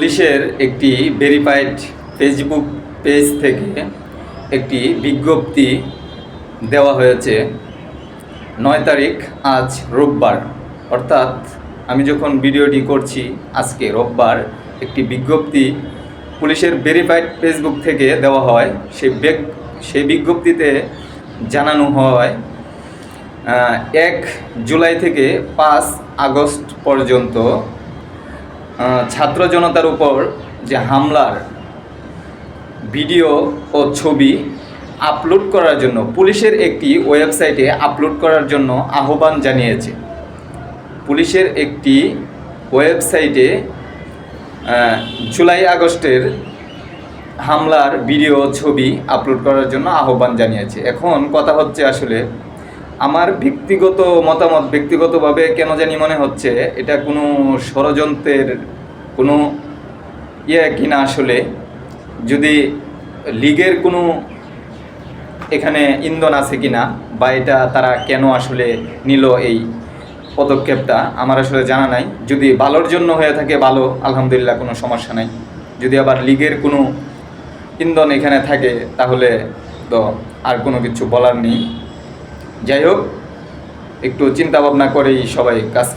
পুলিশের একটি verified Facebook page থেকে একটি বিজ্ঞপ্তি দেওয়া হয়েছে 9 তারিখ, আজ রোববার। অর্থাৎ আমি যখন ভিডিওটি করছি আজকে রোববার, একটি বিজ্ঞপ্তি পুলিশের ভেরিফাইড ফেসবুক থেকে দেওয়া হয়। সেই বিজ্ঞপ্তিতে জানানো হয় 1 জুলাই থেকে 5 আগস্ট পর্যন্ত ছাত্র জনতার উপর যে হামলার ভিডিও ও ছবি আপলোড করার জন্য পুলিশের একটি ওয়েবসাইটে আপলোড করার জন্য আহ্বান জানিয়েছে। পুলিশের একটি ওয়েবসাইটে জুলাই আগস্টের হামলার ভিডিও ছবি আপলোড করার জন্য আহ্বান জানিয়েছে। এখন কথা হচ্ছে, আসলে আমার ব্যক্তিগতভাবে কেন জানি মনে হচ্ছে এটা কোনো ষড়যন্ত্রের কোনো কিনা। আসলে যদি লীগের কোনো এখানে ইন্ধন আছে কিনা, বা এটা তারা কেন আসলে নিল এই পদক্ষেপটা, আমার আসলে জানা নাই। যদি ভালোর জন্য হয়ে থাকে ভালো, আলহামদুলিল্লাহ, কোনো সমস্যা নাই। যদি আবার লীগের কোনো ইন্ধন এখানে থাকে তাহলে তো আর কোনো কিছু বলার নেই। যাই হোক, একটু চিন্তা ভাবনা করেই সবাই কাজ